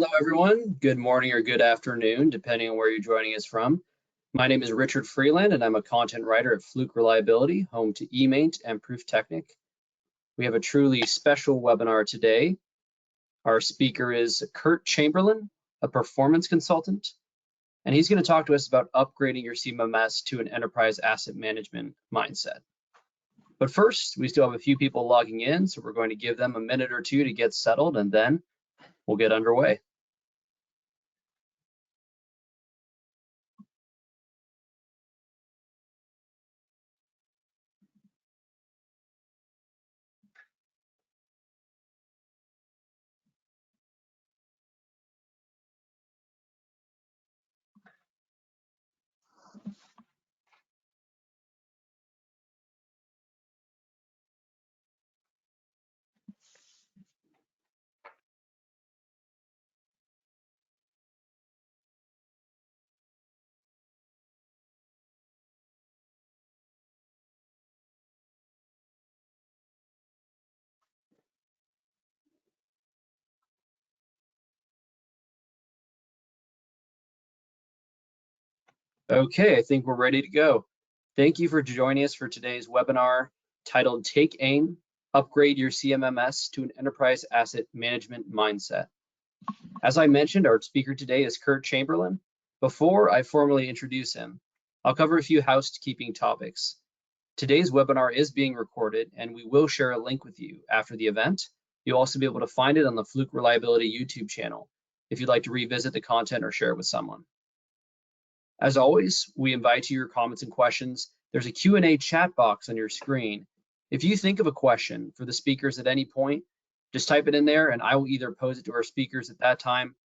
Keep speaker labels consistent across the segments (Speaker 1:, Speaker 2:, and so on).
Speaker 1: Hello, everyone. Good morning or good afternoon, depending on where you're joining us from. My name is Richard Freeland, and I'm a content writer at Fluke Reliability, home to eMaint and Proof Technic. We have a truly special webinar today. Our speaker is Curt Chamberlain, a performance consultant, and he's going to talk to us about upgrading your CMMS to an enterprise asset management mindset. But first, we still have a few people logging in, so we're going to give them a minute or two to get settled, and then we'll get underway. Okay, I think we're ready to go. Thank you for joining us for today's webinar titled Take Aim, Upgrade Your CMMS to an Enterprise Asset Management Mindset. As I mentioned, our speaker today is Curt Chamberlain. Before I formally introduce him, I'll cover a few housekeeping topics. Today's webinar is being recorded, and we will share a link with you after the event. You'll also be able to find it on the Fluke Reliability YouTube channel if you'd like to revisit the content or share it with someone. As always, we invite you your comments and questions. There's a Q&A chat box on your screen. If you think of a question for the speakers at any point, just type it in there and I will either pose it to our speakers at that time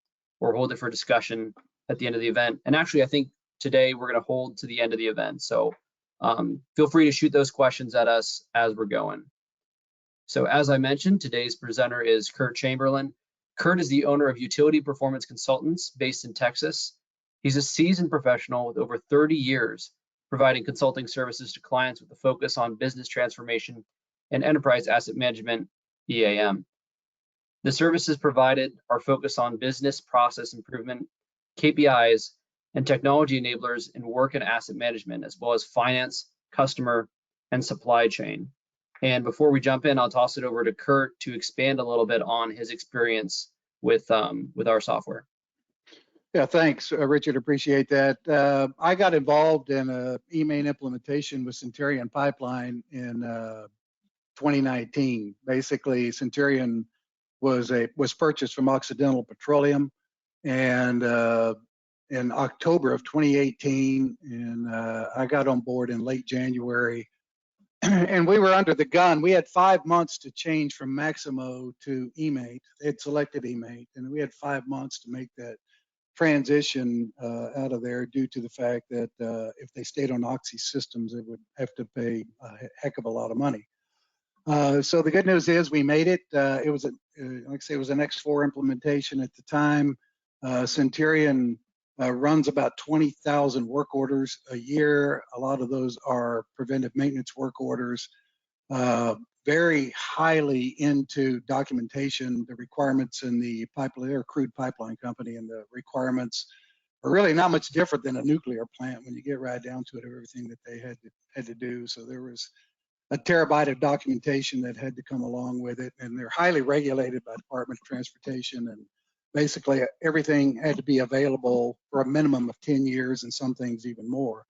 Speaker 1: or hold it for discussion at the end of the event. And actually, I think today we're going to hold to the end of the event. So feel free to shoot those questions at us as we're going. So as I mentioned, today's presenter is Curt Chamberlain. Curt is the owner of Utility Performance Consultants based in Texas. He's a seasoned professional with over 30 years providing consulting services to clients with a focus on business transformation and enterprise asset management, EAM. The services provided are focused on business process improvement, KPIs, and technology enablers in work and asset management, as well as finance, customer, and supply chain. And before we jump in, I'll toss it over to Curt to expand a little bit on his experience with our software.
Speaker 2: Yeah, thanks, Richard. Appreciate that. I got involved in a eMaint implementation with Centurion Pipeline in 2019. Basically, Centurion was purchased from Occidental Petroleum, and in October of 2018, and I got on board in late January. And we were under the gun. We had 5 months to change from Maximo to eMaint. They had selected eMaint, and we had 5 months to make that transition out of there due to the fact that if they stayed on Oxy systems, they would have to pay a heck of a lot of money. So the good news is we made it. It was, like I say, it was an X4 implementation at the time. Centurion runs about 20,000 work orders a year. A lot of those are preventive maintenance work orders. Very highly into documentation, the requirements in the pipeline, they're a crude pipeline company, and the requirements are really not much different than a nuclear plant when you get right down to it, of everything that they had to do. So there was a terabyte of documentation that had to come along with it, and they're highly regulated by Department of Transportation, and basically everything had to be available for a minimum of 10 years and some things even more.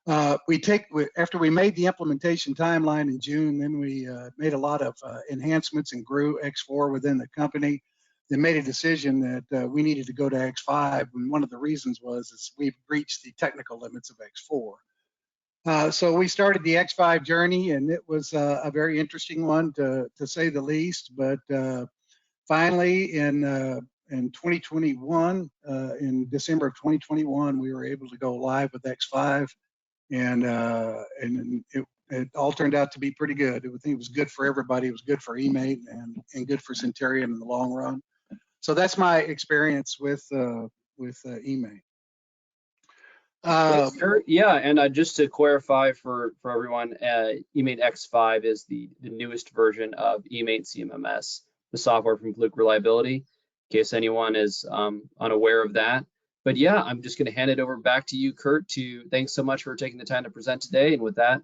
Speaker 2: After we made the implementation timeline in June, then we made a lot of enhancements and grew X4 within the company. Then made a decision that we needed to go to X5, and one of the reasons was we've reached the technical limits of X4. So we started the X5 journey, and it was a very interesting one to say the least. But finally, in 2021, in December of 2021, we were able to go live with X5. And it all turned out to be pretty good. I think it was good for everybody. It was good for eMaint and good for Centurion in the long run. So that's my experience with eMaint.
Speaker 1: Thanks, Curt. Yeah, and just to clarify for everyone, eMaint X5 is the newest version of eMaint CMMS, the software from Fluke Reliability. case anyone is unaware of that. But yeah, I'm just going to hand it over back to you, Curt. Thanks so much for taking the time to present today. And with that,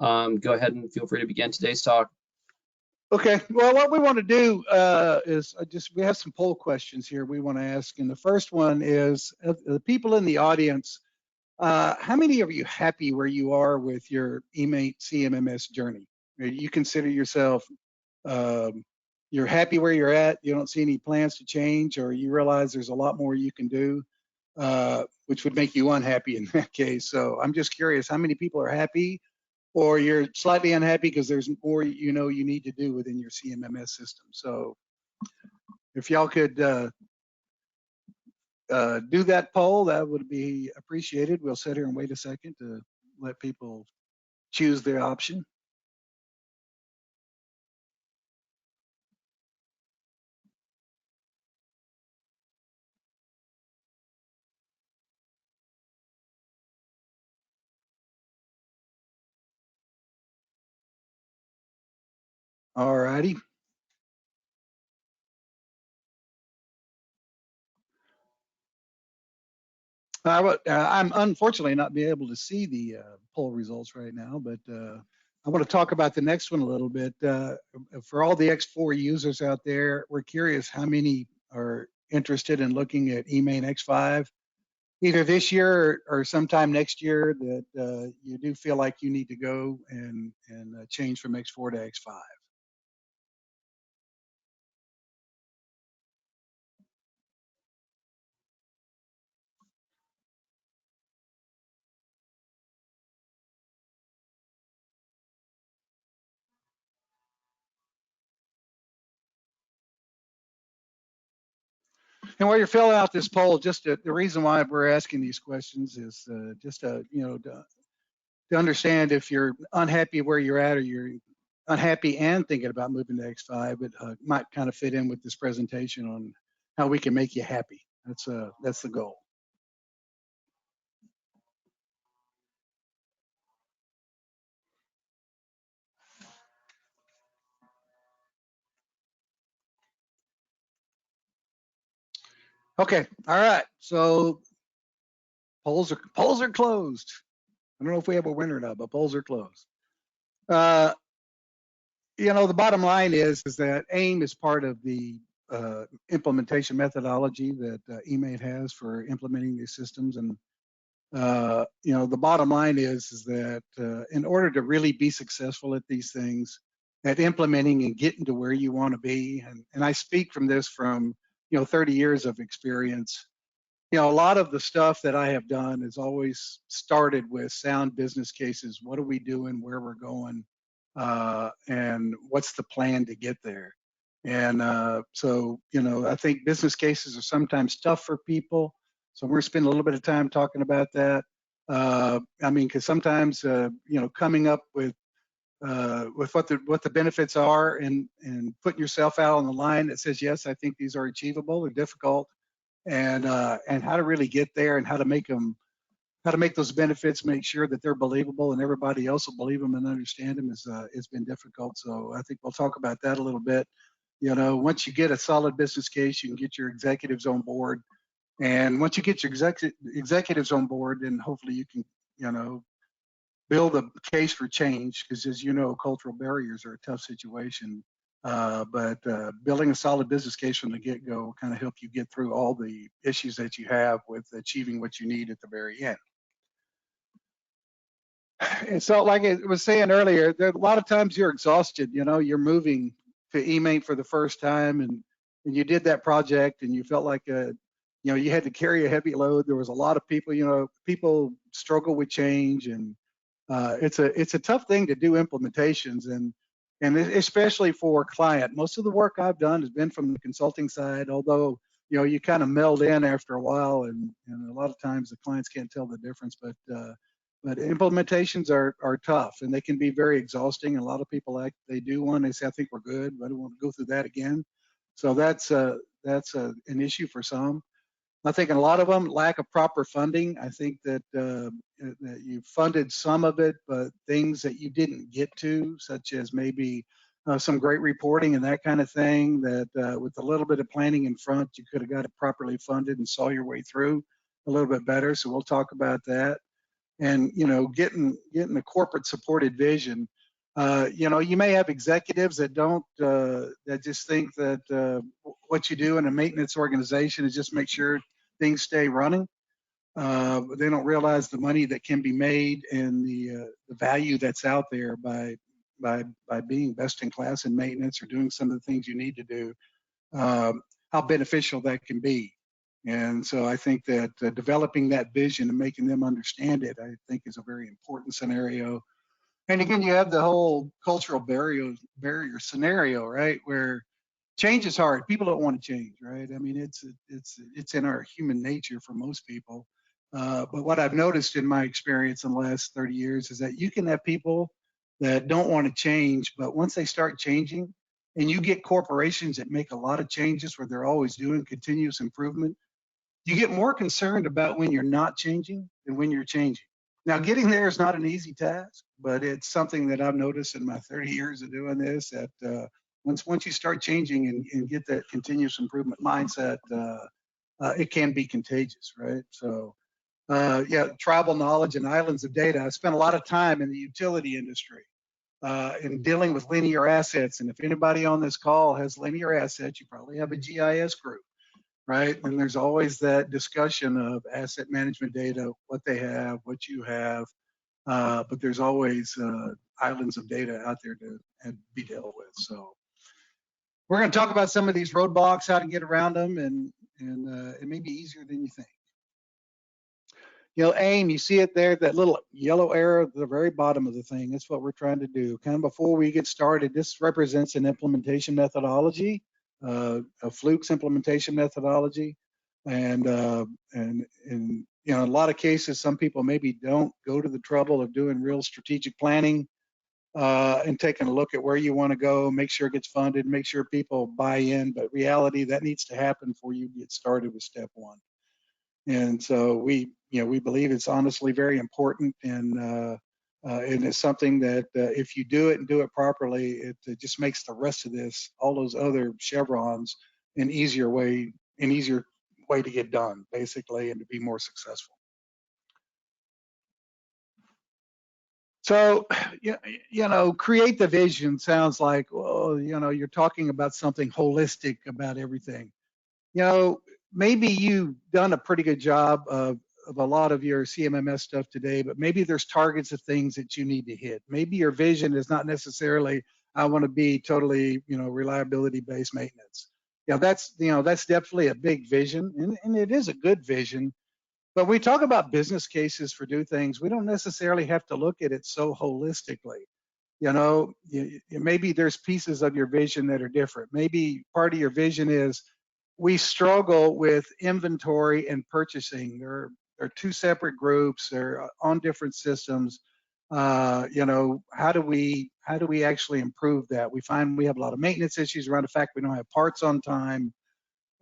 Speaker 1: go ahead and feel free to begin today's talk.
Speaker 2: Okay, well, what we want to do is we have some poll questions here we want to ask. And the first one is, the people in the audience, how many of you happy where you are with your EAM CMMS journey? You consider yourself, you're happy where you're at, you don't see any plans to change, or you realize there's a lot more you can do, which would make you unhappy in that case. So I'm just curious, how many people are happy, or you're slightly unhappy because there's more you need to do within your CMMS system. So if y'all could do that poll, that would be appreciated. We'll sit here and wait a second to let people choose their option. All righty. I'm unfortunately not be able to see the poll results right now, but I want to talk about the next one a little bit. For all the X4 users out there, we're curious how many are interested in looking at EAM X5, either this year or sometime next year, that you do feel like you need to go and change from X4 to X5. And while you're filling out this poll, just the reason why we're asking these questions is just to understand if you're unhappy where you're at, or you're unhappy and thinking about moving to X5, it might kind of fit in with this presentation on how we can make you happy. That's the goal. Okay, all right. So polls are closed. I don't know if we have a winner or not, but polls are closed. The bottom line is that AIM is part of the implementation methodology that eMate has for implementing these systems. And the bottom line is that in order to really be successful at these things, at implementing and getting to where you want to be, and I speak from this from 30 years of experience. A lot of the stuff that I have done has always started with sound business cases. What are we doing? Where we're going? And what's the plan to get there? And so, I think business cases are sometimes tough for people. So we're spending a little bit of time talking about that. Because sometimes, coming up with what the benefits are, and putting yourself out on the line that says, yes, I think these are achievable or difficult, and how to really get there, and how to make those benefits, make sure that they're believable and everybody else will believe them and understand them, it's been difficult. So I think we'll talk about that a little bit. Once you get a solid business case, you can get your executives on board. And once you get your executives on board, then hopefully you can, build a case for change, because as you know, cultural barriers are a tough situation. But building a solid business case from the get-go will kind of help you get through all the issues that you have with achieving what you need at the very end. And so, like I was saying earlier, there a lot of times you're exhausted. You're moving to eMate for the first time, and you did that project, and you felt like you had to carry a heavy load. There was a lot of people. People struggle with change, and it's a tough thing to do implementations, and especially for a client. Most of the work I've done has been from the consulting side, although you kind of meld in after a while, and a lot of times the clients can't tell the difference. But implementations are tough, and they can be very exhausting. A lot of people they do one, they say, I think we're good, but I don't want to go through that again. So that's an issue for some. I think in a lot of them, lack of proper funding. I think that you funded some of it, but things that you didn't get to, such as maybe some great reporting and that kind of thing that with a little bit of planning in front, you could have got it properly funded and saw your way through a little bit better. So we'll talk about that. And, you know, getting a corporate supported vision. You know, you may have executives that don't, that just think that what you do in a maintenance organization is just make sure things stay running. But they don't realize the money that can be made and the value that's out there by being best in class in maintenance or doing some of the things you need to do, how beneficial that can be. And so I think that developing that vision and making them understand it, I think is a very important scenario. And again, you have the whole cultural barrier scenario, right? Where change is hard. People don't want to change, right? I mean, it's in our human nature for most people. But what I've noticed in my experience in the last 30 years is that you can have people that don't want to change, but once they start changing, and you get corporations that make a lot of changes where they're always doing continuous improvement, you get more concerned about when you're not changing than when you're changing. Now, getting there is not an easy task, but it's something that I've noticed in my 30 years of doing this, that once you start changing and get that continuous improvement mindset, it can be contagious, right? So, yeah, tribal knowledge and islands of data. I spent a lot of time in the utility industry in dealing with linear assets. And if anybody on this call has linear assets, you probably have a GIS group, right? And there's always that discussion of asset management data, what they have, what you have, but there's always islands of data out there to be dealt with. So we're going to talk about some of these roadblocks, how to get around them, and it may be easier than you think. You know, AIM, you see it there, that little yellow arrow at the very bottom of the thing. That's what we're trying to do. Kind of before we get started, this represents an implementation methodology, a Fluke's implementation methodology. And you know, in a lot of cases, some people maybe don't go to the trouble of doing real strategic planning and taking a look at where you want to go, make sure it gets funded, make sure people buy in. But reality, that needs to happen before you get started with step one. And so we believe it's honestly very important, and it's something that if you do it and do it properly, it just makes the rest of this, all those other chevrons, an easier way to get done, basically, and to be more successful. So, you know, create the vision sounds like, well, you know, you're talking about something holistic about everything. You know, maybe you've done a pretty good job of a lot of your CMMS stuff today, but maybe there's targets of things that you need to hit. Maybe your vision is not necessarily, I want to be totally, you know, reliability-based maintenance. Yeah, that's definitely a big vision, and it is a good vision. But we talk about business cases for do things. We don't necessarily have to look at it so holistically. You know, maybe there's pieces of your vision that are different. Maybe part of your vision is, we struggle with inventory and purchasing. They're two separate groups. They're on different systems. You know, how do we actually improve that? We find we have a lot of maintenance issues around the fact we don't have parts on time,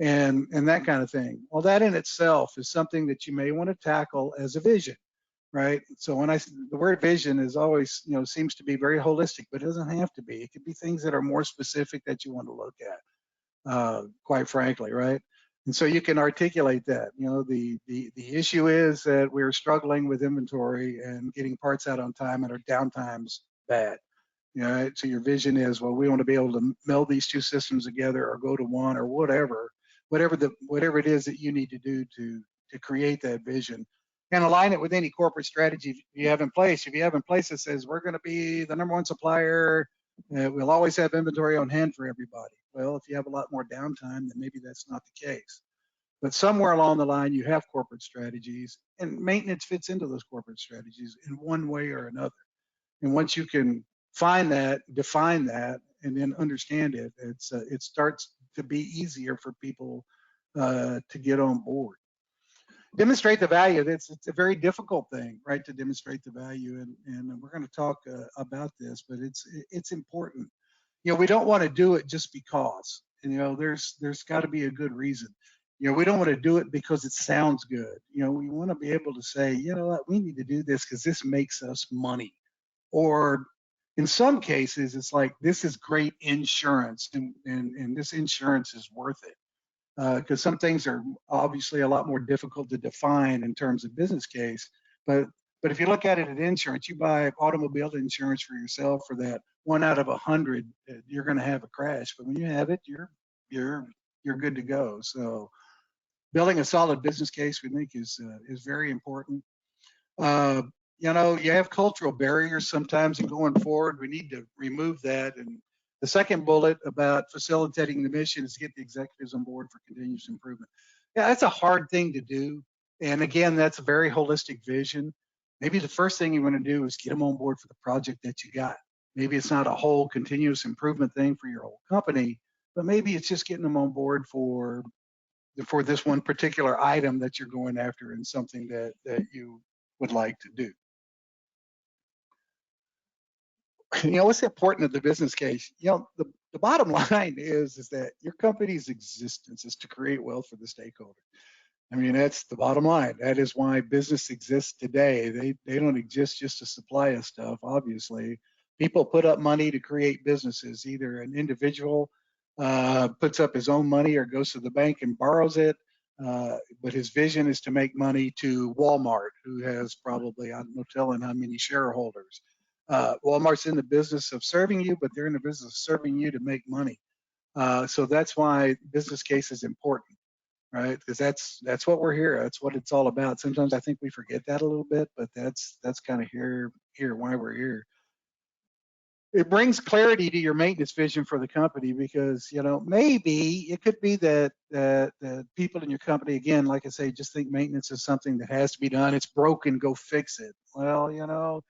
Speaker 2: and that kind of thing. Well, that in itself is something that you may want to tackle as a vision, right? So when the word vision is always, you know, seems to be very holistic, but it doesn't have to be. It could be things that are more specific that you want to look at. Quite frankly, right? And so you can articulate that. You know, the issue is that we're struggling with inventory and getting parts out on time, and our downtime's bad. You know, right? So your vision is, well, we want to be able to meld these two systems together, or go to one, or whatever it is that you need to do to create that vision, and align it with any corporate strategy you have in place. If you have in place that says we're going to be the #1 supplier, we'll always have inventory on hand for everybody. Well, if you have a lot more downtime, then maybe that's not the case. But somewhere along the line, you have corporate strategies, and maintenance fits into those corporate strategies in one way or another. And once you can find that, define that, and then understand it, it starts to be easier for people to get on board. Demonstrate the value. It's a very difficult thing, right, to demonstrate the value, and we're going to talk about this, but it's important. You know, we don't want to do it just because. You know, there's got to be a good reason. You know, we don't want to do it because it sounds good. You know, we want to be able to say, you know what, we need to do this because this makes us money, or In some cases, it's like, this is great insurance, and this insurance is worth it. Because some things are obviously a lot more difficult to define in terms of business case. But if you look at it at insurance, you buy automobile insurance for yourself for that 1 out of 100, you're going to have a crash. But when you have it, you're good to go. So building a solid business case, we think, is very important. You know, you have cultural barriers sometimes, and going forward, we need to remove that. And the second bullet about facilitating the mission is get the executives on board for continuous improvement. Yeah, that's a hard thing to do. And again, that's a very holistic vision. Maybe the first thing you want to do is get them on board for the project that you got. Maybe it's not a whole continuous improvement thing for your whole company, but maybe it's just getting them on board for this one particular item that you're going after, and something that you would like to do. You know, what's important of the business case? You know, the bottom line is that your company's existence is to create wealth for the stakeholder. I mean, that's the bottom line. That is why business exists today. They don't exist just to supply us stuff, obviously. People put up money to create businesses. Either an individual puts up his own money or goes to the bank and borrows it. But his vision is to make money, to Walmart, who has probably, I'm no telling how many shareholders. Walmart's in the business of serving you, but they're in the business of serving you to make money. So that's why business case is important, right? Because that's what we're here. That's what it's all about. Sometimes I think we forget that a little bit, but that's kind of here why we're here. It brings clarity to your maintenance vision for the company, because, you know, maybe it could be that the people in your company, again, like I say, just think maintenance is something that has to be done. It's broken, go fix it. Well, you know,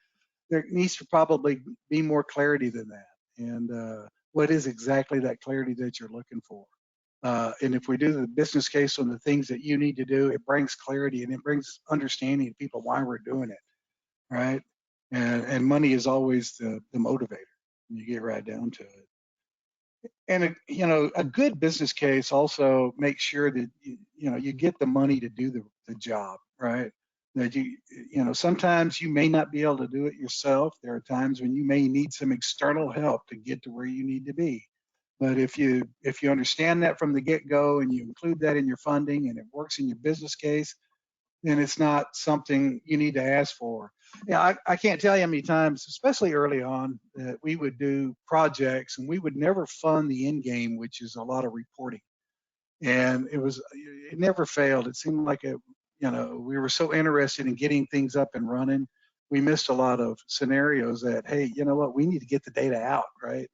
Speaker 2: there needs to probably be more clarity than that. And what is exactly that clarity that you're looking for? And if we do the business case on the things that you need to do, it brings clarity and it brings understanding to people why we're doing it, right? And money is always the motivator when you get right down to it. And you know, a good business case also makes sure that you know, you get the money to do the job, right? That you know, sometimes you may not be able to do it yourself. There are times when you may need some external help to get to where you need to be. But if you understand that from the get-go, and you include that in your funding, and it works in your business case, then it's not something you need to ask for. Yeah, I can't tell you how many times, especially early on, that we would do projects and we would never fund the end game, which is a lot of reporting. And it never failed. It seemed like you know, we were so interested in getting things up and running, we missed a lot of scenarios that, hey, you know what, we need to get the data out, right?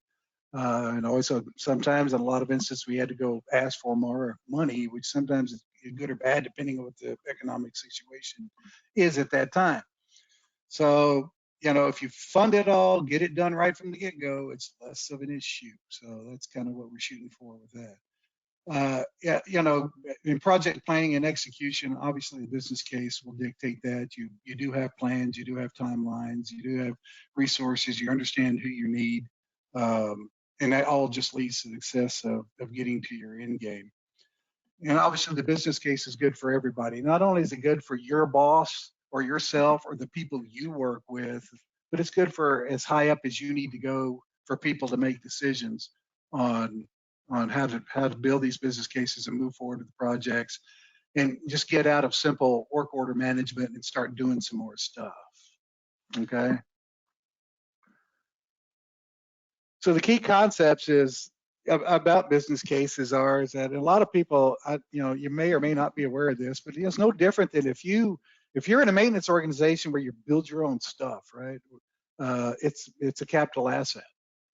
Speaker 2: And also sometimes in a lot of instances we had to go ask for more money, which sometimes is good or bad depending on what the economic situation is at that time. So, you know, if you fund it all, get it done right from the get-go, it's less of an issue. So that's kind of what we're shooting for with that. Yeah, you know, in project planning and execution, obviously the business case will dictate that. You do have plans, you do have timelines, you do have resources, you understand who you need. And that all just leads to the success of getting to your end game. And obviously the business case is good for everybody. Not only is it good for your boss or yourself or the people you work with, but it's good for as high up as you need to go for people to make decisions on how to build these business cases and move forward with the projects, and just get out of simple work order management and start doing some more stuff. Okay. So the key concepts about business cases is that a lot of people, you know, you may or may not be aware of this, but it's no different than if you're in a maintenance organization where you build your own stuff, right? It's a capital asset,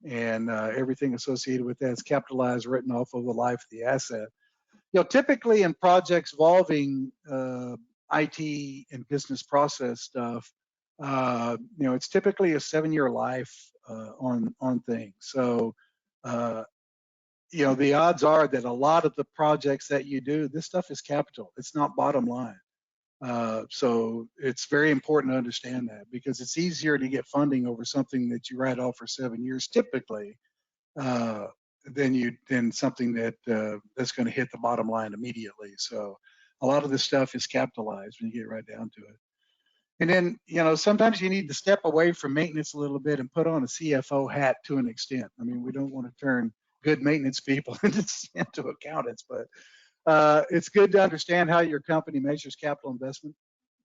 Speaker 2: and everything associated with that is capitalized, written off of the life of the asset. You know, typically in projects involving IT and business process stuff, you know, it's typically a 7-year life on things. So, you know, the odds are that a lot of the projects that you do, this stuff is capital. It's not bottom line. So it's very important to understand that, because it's easier to get funding over something that you write off for 7 years typically than something that's going to hit the bottom line immediately. So a lot of this stuff is capitalized when you get right down to it. And then, you know, sometimes you need to step away from maintenance a little bit and put on a CFO hat to an extent. I mean, we don't want to turn good maintenance people into accountants, but it's good to understand how your company measures capital investment.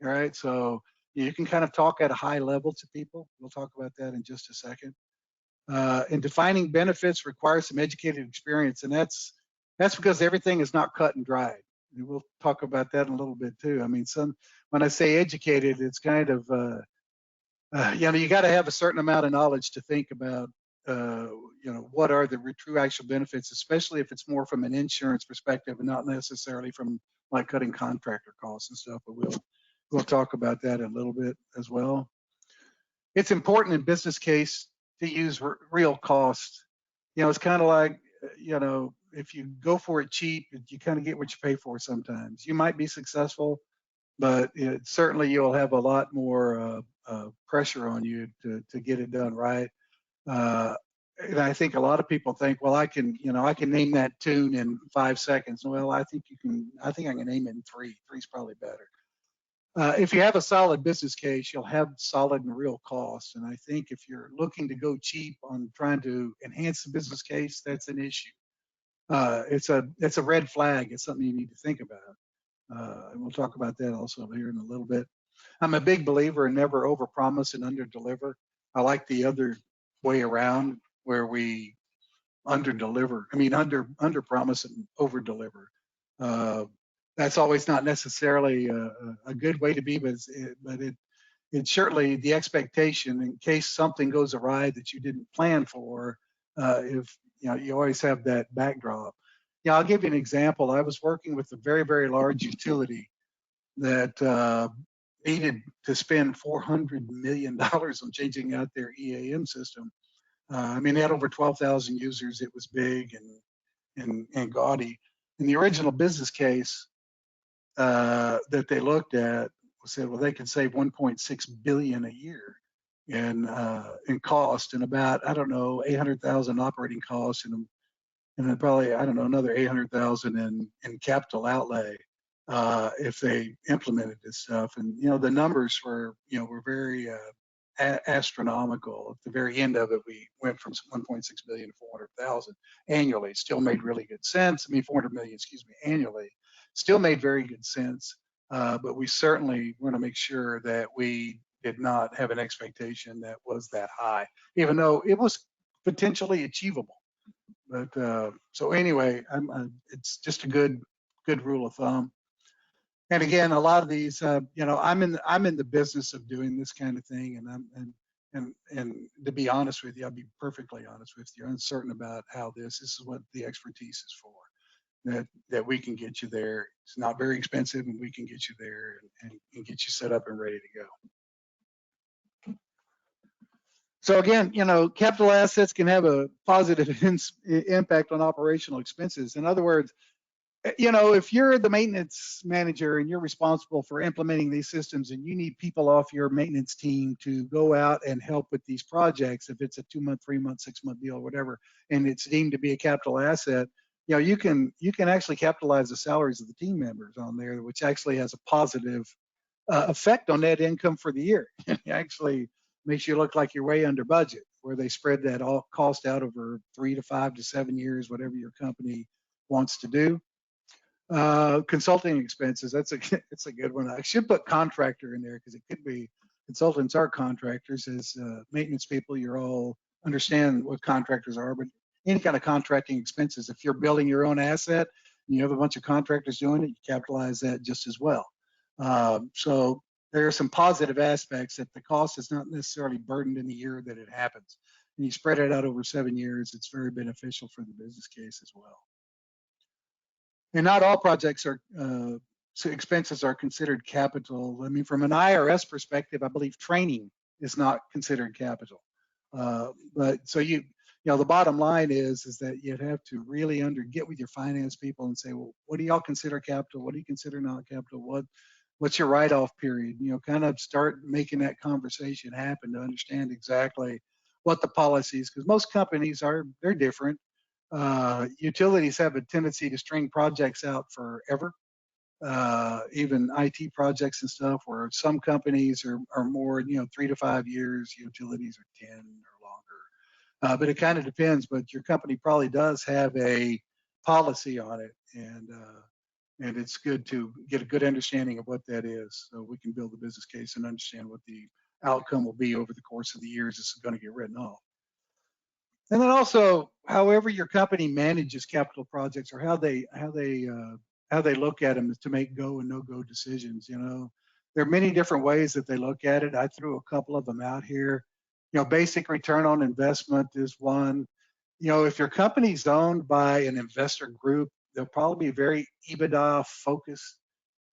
Speaker 2: All right, so you can kind of talk at a high level to people. We'll talk about that in just a second. And defining benefits requires some educated experience, and that's because everything is not cut and dried. And we'll talk about that in a little bit too. I mean, when I say educated, it's kind of you know, you got to have a certain amount of knowledge to think about you know, what are the true actual benefits, especially if it's more from an insurance perspective and not necessarily from like cutting contractor costs and stuff. But we'll talk about that a little bit as well. It's important in business case to use real cost. You know, it's kind of like, you know, if you go for it cheap, you kind of get what you pay for sometimes. You might be successful, but certainly you'll have a lot more pressure on you to get it done right. And I think a lot of people think, well, I can name that tune in 5 seconds. Well, I think I can name it in 3. 3's probably better. If you have a solid business case, you'll have solid and real costs. And I think if you're looking to go cheap on trying to enhance the business case, that's an issue. It's a red flag. It's something you need to think about. And we'll talk about that also here in a little bit. I'm a big believer in never overpromise and underdeliver. I like the other way around where we underdeliver. I mean, underpromise and overdeliver. That's always not necessarily a good way to be, but it's certainly the expectation in case something goes awry that you didn't plan for. If you know, you always have that backdrop. Yeah, I'll give you an example. I was working with a very, very large utility that needed to spend $400 million on changing out their EAM system. I mean, they had over 12,000 users. It was big and gaudy. And the original business case that they looked at said, well, they could save 1.6 billion a year in cost, and about, I don't know, 800,000 operating costs, and then probably, I don't know, another 800,000 in capital outlay if they implemented this stuff. And you know, the numbers were very astronomical. At the very end of it, we went from 1.6 billion to 400,000 annually. It still made really good sense. I mean, 400 million, excuse me, annually. Still made very good sense, but we certainly want to make sure that we did not have an expectation that was that high, even though it was potentially achievable. But so anyway, it's just a good rule of thumb. And again, a lot of these, you know, I'm in the business of doing this kind of thing, and to be honest with you, I'll be perfectly honest with you, uncertain about how this is what the expertise is for. That we can get you there. It's not very expensive, and we can get you there and get you set up and ready to go. So again, you know, capital assets can have a positive impact on operational expenses. In other words, you know, if you're the maintenance manager and you're responsible for implementing these systems and you need people off your maintenance team to go out and help with these projects, if it's a 2-month, 3-month, 6-month deal, whatever, and it's deemed to be a capital asset, you know, you can actually capitalize the salaries of the team members on there, which actually has a positive effect on net income for the year. It actually makes you look like you're way under budget, where they spread that all cost out over 3 to 5 to 7 years, whatever your company wants to do. Consulting expenses, it's a good one. I should put contractor in there because it could be consultants are contractors. As maintenance people, you're all understand what contractors are, but any kind of contracting expenses, if you're building your own asset and you have a bunch of contractors doing it, you capitalize that just as well. So there are some positive aspects that the cost is not necessarily burdened in the year that it happens. And you spread it out over 7 years, it's very beneficial for the business case as well. And not all projects are expenses are considered capital. I mean, from an IRS perspective, I believe training is not considered capital. But so you know, the bottom line is that you'd have to really get with your finance people and say, well, what do y'all consider capital? What do you consider not capital? What's your write-off period? You know, kind of start making that conversation happen to understand exactly what the policy is, because most companies they're different. Utilities have a tendency to string projects out forever. even IT projects and stuff, where some companies are more, 3 to 5 years, utilities are 10 or longer. But it kind of depends, but your company probably does have a policy on it, and it's good to get a good understanding of what that is, so we can build a business case and understand what the outcome will be over the course of the years this is going to get written off. And then also, however your company manages capital projects, or how they look at them to make go and no go decisions. There are many different ways that they look at it. I threw a couple of them out here. Basic return on investment is one. If your company's owned by an investor group, they'll probably be very EBITDA focused.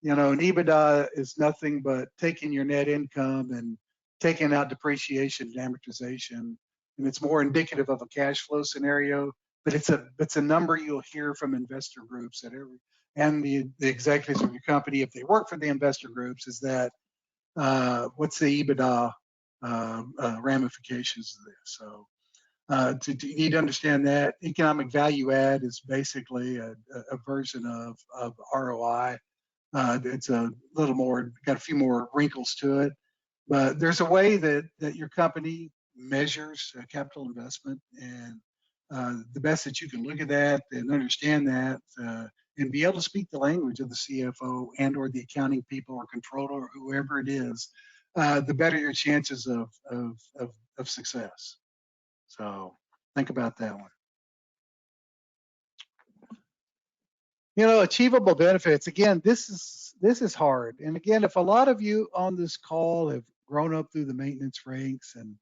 Speaker 2: And EBITDA is nothing but taking your net income and taking out depreciation and amortization. And it's more indicative of a cash flow scenario, but it's a number you'll hear from investor groups and the executives of your company, if they work for the investor groups, is that what's the EBITDA ramifications of this? So you need to understand that economic value add is basically a version of ROI. It's a little more, got a few more wrinkles to it, but there's a way that your company measures capital investment, and the best that you can look at that and understand that and be able to speak the language of the CFO and or the accounting people or controller or whoever it is, the better your chances of success. So think about that one. Achievable benefits. Again, this is hard. And again, if a lot of you on this call have grown up through the maintenance ranks and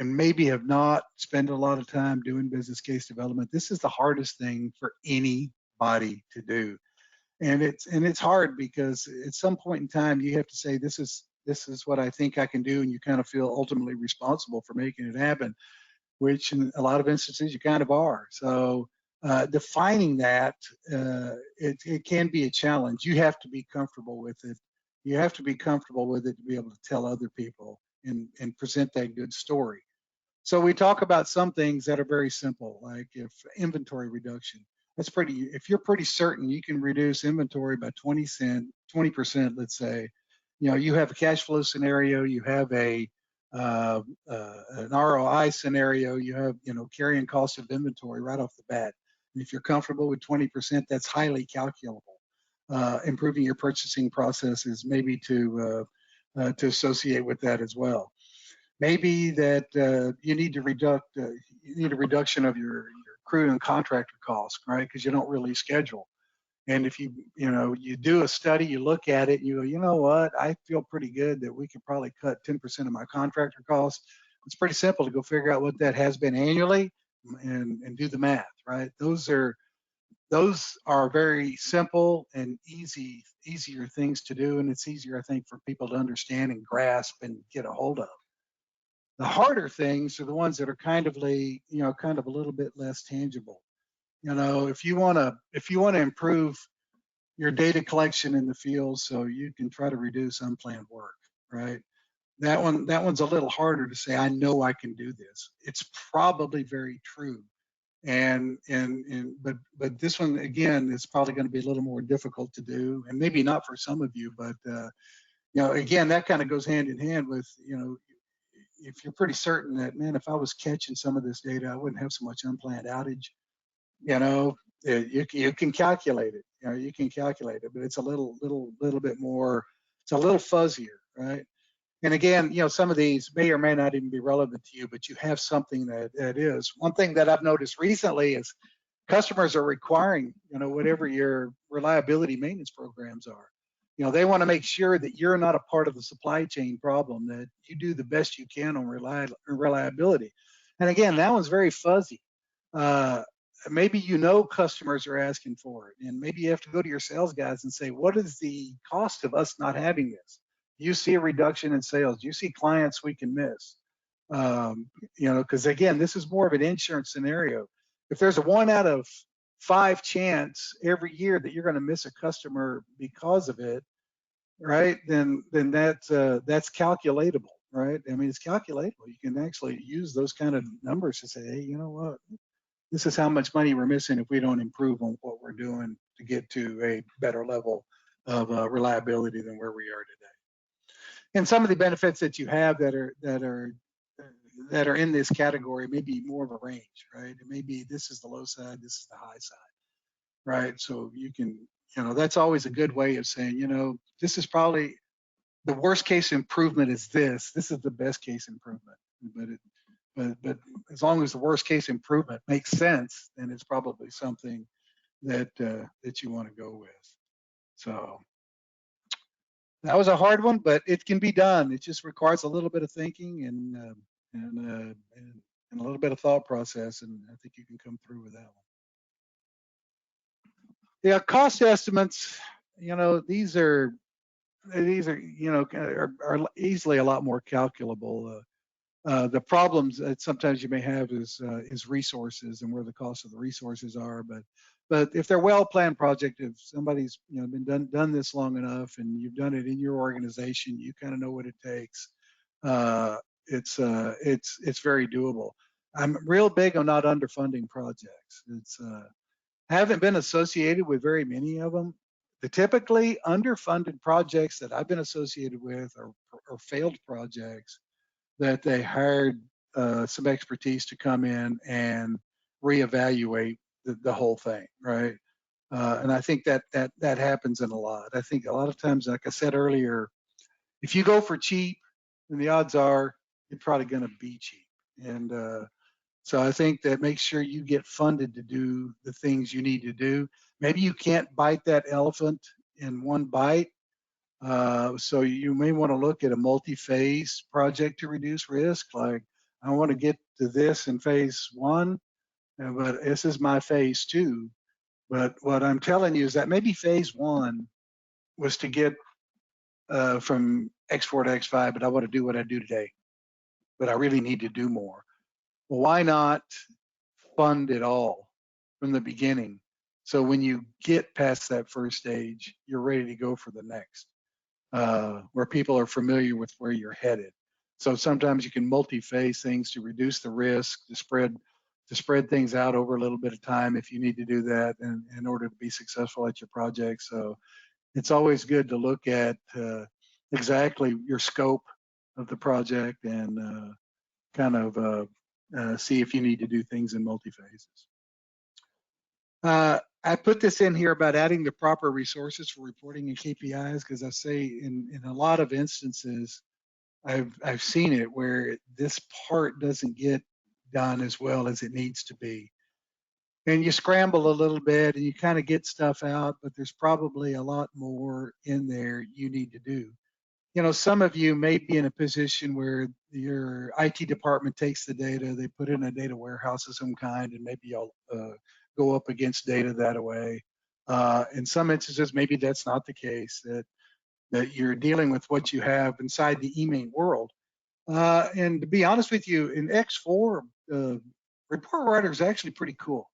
Speaker 2: maybe have not spent a lot of time doing business case development, this is the hardest thing for anybody to do. And it's hard because at some point in time you have to say, this is what I think I can do, and you kind of feel ultimately responsible for making it happen, which in a lot of instances you kind of are. So defining that, it can be a challenge. You have to be comfortable with it. You have to be comfortable with it to be able to tell other people and present that good story. So we talk about some things that are very simple, like if inventory reduction. If you're pretty certain you can reduce inventory by 20%, let's say, you have a cash flow scenario, you have an ROI scenario, you have, carrying cost of inventory right off the bat. And if you're comfortable with 20%, that's highly calculable. Improving your purchasing processes, maybe to associate with that as well. Maybe that you need a reduction of your crew and contractor costs, right? Because you don't really schedule. And if you do a study, you look at it, and you go, you know what? I feel pretty good that we could probably cut 10% of my contractor costs. It's pretty simple to go figure out what that has been annually and do the math, right? Those are very simple and easier things to do, and it's easier, I think, for people to understand and grasp and get a hold of. The harder things are the ones that are kind of a little bit less tangible. If you want to improve your data collection in the field so you can try to reduce unplanned work, right? That one's a little harder to say, I know I can do this. It's probably very true. But this one, again, is probably going to be a little more difficult to do, and maybe not for some of you, but again, that kind of goes hand in hand with, if you're pretty certain that, man, if I was catching some of this data, I wouldn't have so much unplanned outage. You can calculate it. You can calculate it, but it's a little bit more. It's a little fuzzier, right? And again, some of these may or may not even be relevant to you, but you have something that is. One thing that I've noticed recently is customers are requiring, whatever your reliability maintenance programs are. They want to make sure that you're not a part of the supply chain problem, that you do the best you can on reliability. And again, that one's very fuzzy. Maybe customers are asking for it, and maybe you have to go to your sales guys and say, what is the cost of us not having this? Do you see a reduction in sales? Do you see clients we can miss? Because again, this is more of an insurance scenario. If there's a 1 out of 5 chance every year that you're going to miss a customer because of it, right? Then that's calculatable, right? I mean, it's calculatable. You can actually use those kind of numbers to say, hey, you know what? this is how much money we're missing if we don't improve on what we're doing to get to a better level of reliability than where we are today. And some of the benefits that you have that are in this category may be more of a range, right? It may be this is the low side, this is the high side, right? So you can, that's always a good way of saying, this is probably the worst case improvement is this. This is the best case improvement. But as long as the worst case improvement makes sense, then it's probably something that you want to go with. So that was a hard one, but it can be done. It just requires a little bit of thinking and a little bit of thought process, and I think you can come through with that one. Yeah, cost estimates. These are are easily a lot more calculable. The problems that sometimes you may have is resources and where the cost of the resources are. But if they're well-planned project, if somebody's been done this long enough and you've done it in your organization, you kind of know what it takes. It's very doable. I'm real big on not underfunding projects. I haven't been associated with very many of them. The typically underfunded projects that I've been associated with are failed projects that they hired some expertise to come in and reevaluate the whole thing, right? And I think that happens in a lot. I think a lot of times, like I said earlier, if you go for cheap, then the odds are you're probably going to be cheap. And so I think that make sure you get funded to do the things you need to do. Maybe you can't bite that elephant in one bite. So you may want to look at a multi-phase project to reduce risk. Like, I want to get to this in phase 1, but this is my phase 2. But what I'm telling you is that maybe phase 1 was to get from X4 to X5, but I want to do what I do today. But I really need to do more. Well, why not fund it all from the beginning? So when you get past that first stage, you're ready to go for the next. Where people are familiar with where you're headed. So sometimes you can multi-phase things to reduce the risk, to spread things out over a little bit of time if you need to do that in order to be successful at your project. So it's always good to look at exactly your scope of the project and kind of see if you need to do things in multi-phases. I put this in here about adding the proper resources for reporting and KPIs because I say in a lot of instances, I've seen it where this part doesn't get done as well as it needs to be. And you scramble a little bit and you kind of get stuff out, but there's probably a lot more in there you need to do. Some of you may be in a position where your IT department takes the data, they put it in a data warehouse of some kind, and maybe you'll go up against data that way. In some instances, maybe that's not the case, that you're dealing with what you have inside the EAM world. And to be honest with you, in X4, report writer is actually pretty cool.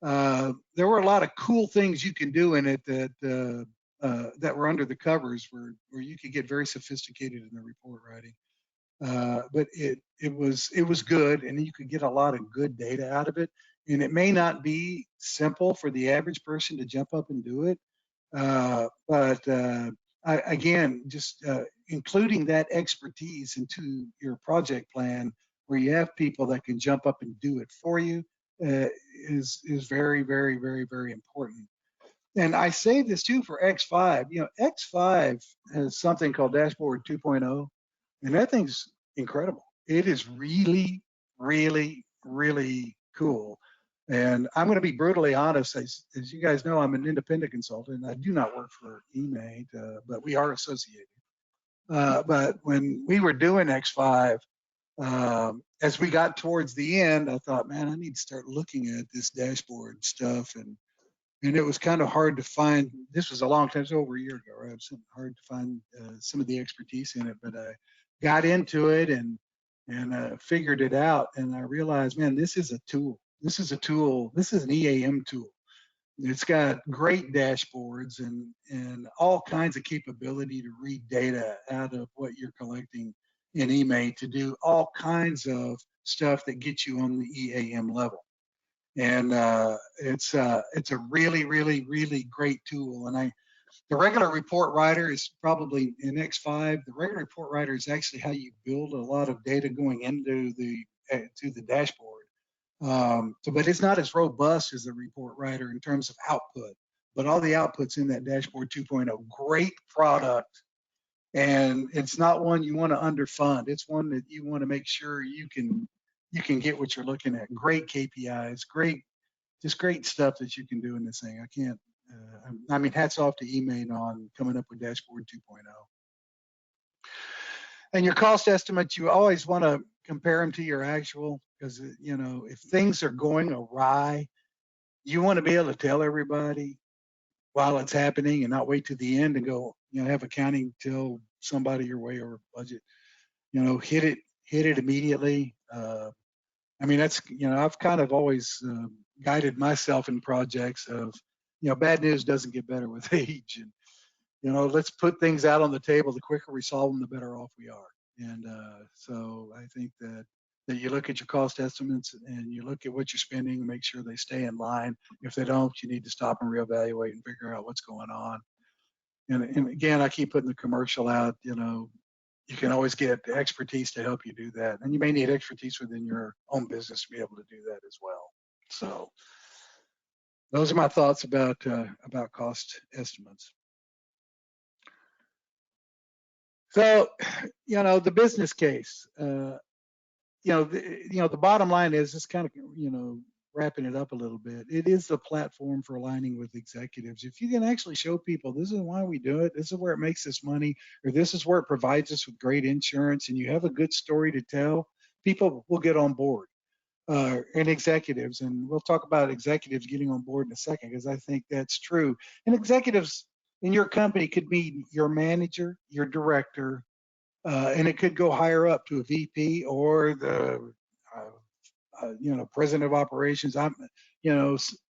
Speaker 2: There were a lot of cool things you can do in it that were under the covers where you could get very sophisticated in the report writing. But it was good, and you could get a lot of good data out of it. And it may not be simple for the average person to jump up and do it, but again, just including that expertise into your project plan, where you have people that can jump up and do it for you, is very, very, very, very important. And I say this too for X5. X5 has something called Dashboard 2.0, and that thing's incredible. It is really, really, really cool. And I'm going to be brutally honest. As you guys know, I'm an independent consultant. I do not work for eMate, but we are associated. But when we were doing X5, as we got towards the end, I thought, man, I need to start looking at this dashboard stuff. And it was kind of hard to find. This was a long time, it was over a year ago, right? It was hard to find some of the expertise in it, but I got into it and figured it out. And I realized, man, this is a tool. This is a tool. This is an EAM tool. It's got great dashboards and all kinds of capability to read data out of what you're collecting in eMate to do all kinds of stuff that gets you on the EAM level. And it's a really, really, really great tool. And the regular report writer is probably in X5. The regular report writer is actually how you build a lot of data going into to the dashboard. But it's not as robust as the report writer in terms of output. But all the outputs in that dashboard 2.0, great product. And it's not one you want to underfund. It's one that you want to make sure you can get what you're looking at. Great KPIs, just great stuff that you can do in this thing. I mean, hats off to eMain on coming up with Dashboard 2.0. And your cost estimates, you always want to compare them to your actual, because if things are going awry, you want to be able to tell everybody while it's happening and not wait to the end and go, have accounting tell somebody you're way over budget. Hit it immediately. I mean, that's, I've kind of always guided myself in projects of, bad news doesn't get better with age. And, let's put things out on the table. The quicker we solve them, the better off we are. And so I think that you look at your cost estimates and you look at what you're spending and make sure they stay in line. If they don't, you need to stop and reevaluate and figure out what's going on. And again, I keep putting the commercial out, you can always get the expertise to help you do that. And you may need expertise within your own business to be able to do that as well. So those are my thoughts about cost estimates. So, the business case, the bottom line is just kind of, wrapping it up a little bit. It is the platform for aligning with executives. If you can actually show people this is why we do it, this is where it makes us money, or this is where it provides us with great insurance, and you have a good story to tell, people will get on board. And executives, and we'll talk about executives getting on board in a second, because I think that's true. And executives in your company could be your manager, your director, and it could go higher up to a VP or the president of operations.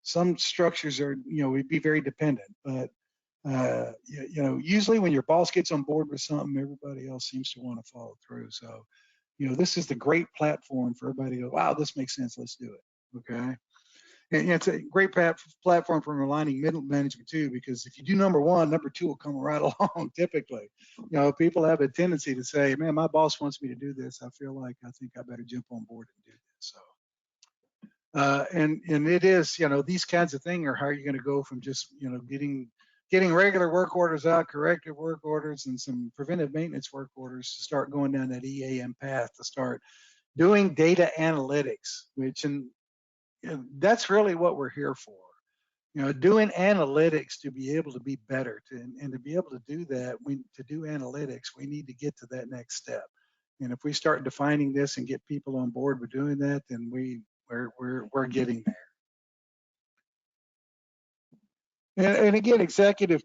Speaker 2: Some structures are, we'd be very dependent, but usually when your boss gets on board with something, everybody else seems to want to follow through. So, this is the great platform for everybody to go, wow, this makes sense, let's do it. Okay. And it's a great platform for aligning middle management too, because if you do number one, number two will come right along typically. People have a tendency to say, man, my boss wants me to do this. I think I better jump on board and do this. So, and it is, these kinds of things are how you're going to go from just, getting regular work orders out, corrective work orders, and some preventive maintenance work orders to start going down that EAM path, to start doing data analytics, which, and that's really what we're here for. Doing analytics to be able to be better, and to be able to do that, to do analytics, we need to get to that next step. And if we start defining this and get people on board with doing that, then we're getting there. And again, executive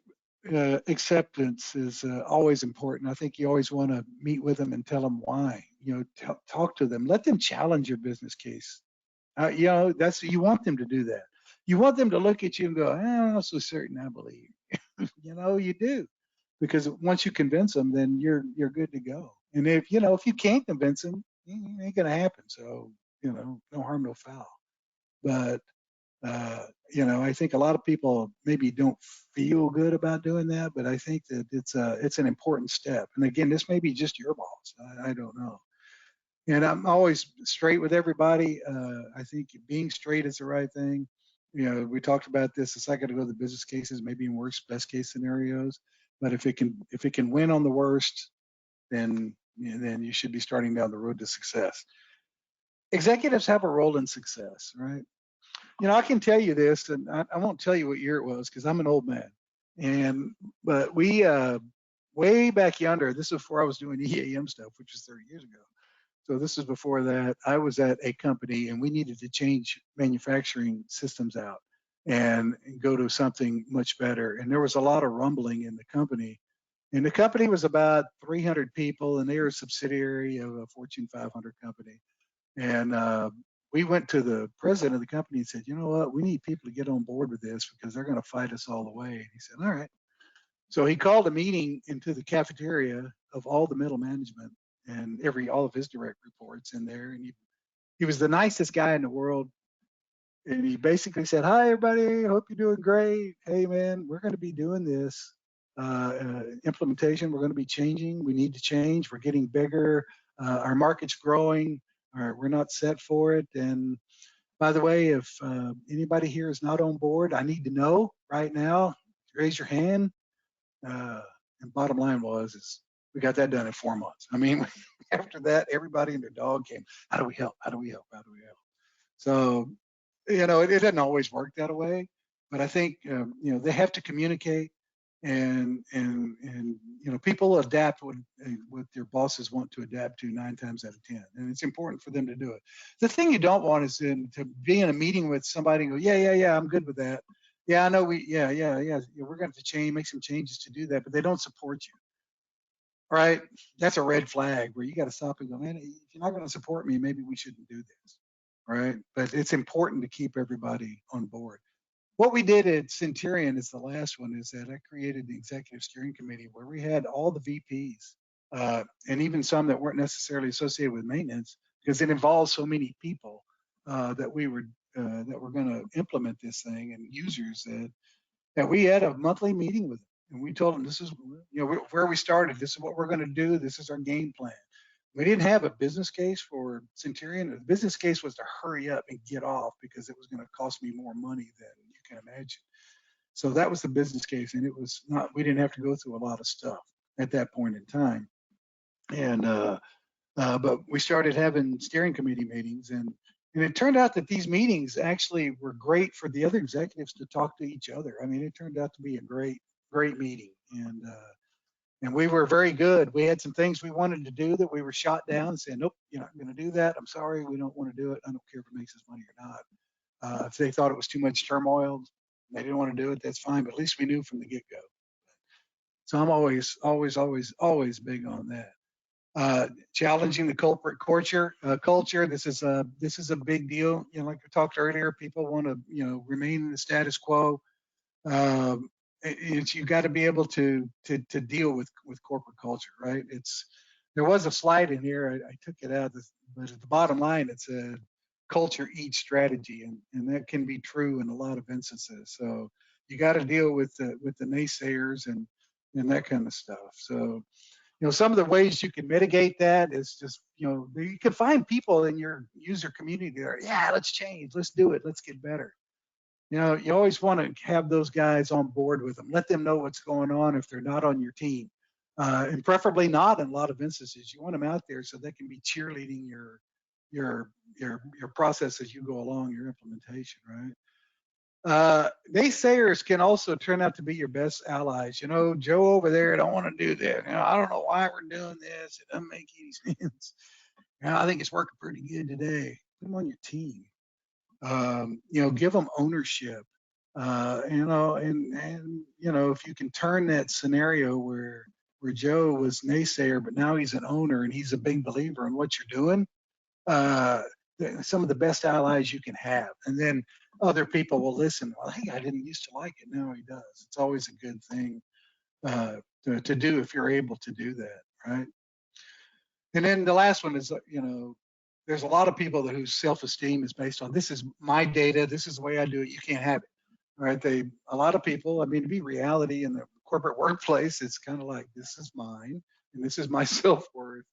Speaker 2: acceptance is always important. I think you always want to meet with them and tell them why. Talk to them, let them challenge your business case. You want them to do that. You want them to look at you and go, I'm not so certain I believe. You do, because once you convince them, then you're good to go. And if you can't convince them, it ain't gonna happen. So no harm, no foul. But I think a lot of people maybe don't feel good about doing that, but I think that it's an important step. And again, this may be just your boss. I don't know. And I'm always straight with everybody. I think being straight is the right thing. We talked about this a second ago, the business cases, maybe in worst, best case scenarios. But if it can win on the worst, then you should be starting down the road to success. Executives have a role in success, right? I can tell you this, and I won't tell you what year it was because I'm an old man. But we way back yonder, this is before I was doing EAM stuff, which is 30 years ago. So this is before that. I was at a company and we needed to change manufacturing systems out and go to something much better. And there was a lot of rumbling in the company. And the company was about 300 people, and they were a subsidiary of a Fortune 500 company. And we went to the president of the company and said, you know what, we need people to get on board with this because they're going to fight us all the way. And he said, all right. So he called a meeting into the cafeteria of all the middle management and all of his direct reports in there. And he was the nicest guy in the world. And he basically said, "Hi, everybody. Hope you're doing great. Hey, man, we're going to be doing this implementation. We're going to be changing. We need to change. We're getting bigger. Our market's growing. We're not set for it. And by the way, if anybody here is not on board, I need to know right now. Raise your hand." And bottom line is we got that done in 4 months. I mean, after that, everybody and their dog came. How do we help? How do we help? How do we help? So, it doesn't always work that way, but I think, they have to communicate, and people adapt what their bosses want to adapt to 9 times out of 10, and it's important for them to do it. The thing you don't want is to be in a meeting with somebody and go, yeah, I'm good with that. Yeah, I know yeah, we're going to have to change, make some changes to do that, but they don't support you. Right? That's a red flag where you got to stop and go, man, if you're not going to support me, maybe we shouldn't do this. Right? But it's important to keep everybody on board. What we did at Centurion is the last one is that I created the executive steering committee where we had all the VPs and even some that weren't necessarily associated with maintenance because it involves so many people that were going to implement this thing and users that we had a monthly meeting with them. And we told them this is where we started. This is what we're going to do. This is our game plan. We didn't have a business case for Centurion. The business case was to hurry up and get off because it was going to cost me more money than you can imagine. So that was the business case, and it was not. We didn't have to go through a lot of stuff at that point in time. And but we started having steering committee meetings, and it turned out that these meetings actually were great for the other executives to talk to each other. I mean, it turned out to be a great meeting, and we were very good. We had some things we wanted to do that we were shot down and saying, nope, you're not going to do that. I'm sorry, we don't want to do it. I don't care if it makes us money or not. If they thought it was too much turmoil, they didn't want to do it, that's fine. But at least we knew from the get-go. So I'm always big on that. Challenging the corporate culture. This is a big deal. Like we talked earlier, people want to remain in the status quo. You got to be able to deal with corporate culture, right? There was a slide in here. I took it out, but at the bottom line, it's a culture eats strategy, and that can be true in a lot of instances. So you got to deal with the naysayers and that kind of stuff. So some of the ways you can mitigate that is just you can find people in your user community that are, yeah, let's change, let's do it, let's get better. You always want to have those guys on board with them. Let them know what's going on if they're not on your team, and preferably not in a lot of instances. You want them out there so they can be cheerleading your process as you go along, your implementation, right? Naysayers can also turn out to be your best allies. Joe over there don't want to do that. I don't know why we're doing this. It doesn't make any sense. I think it's working pretty good today. Put them on your team. Give them ownership. And if you can turn that scenario where Joe was naysayer, but now he's an owner and he's a big believer in what you're doing, some of the best allies you can have. And then other people will listen. Well, hey, I didn't used to like it. Now he does. It's always a good thing to do if you're able to do that, right? And then the last one is, there's a lot of people whose self-esteem is based on this is my data, this is the way I do it, you can't have it. Right? A lot of people, to be reality in the corporate workplace, it's kind of like this is mine and this is my self-worth.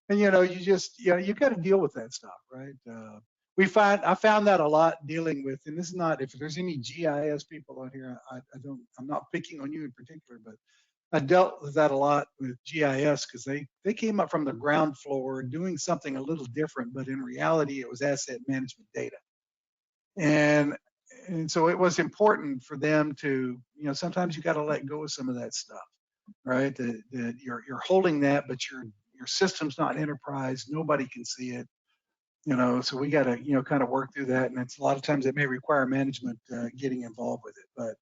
Speaker 2: And you got to deal with that stuff, right? I found that a lot dealing with, and this is not, if there's any GIS people out here, I'm not picking on you in particular, but I dealt with that a lot with GIS because they came up from the ground floor doing something a little different, but in reality, it was asset management data. And so it was important for them to, sometimes you got to let go of some of that stuff, right? That you're holding that, but your system's not enterprise. Nobody can see it, so we got to, kind of work through that. And it's a lot of times it may require management getting involved with it, but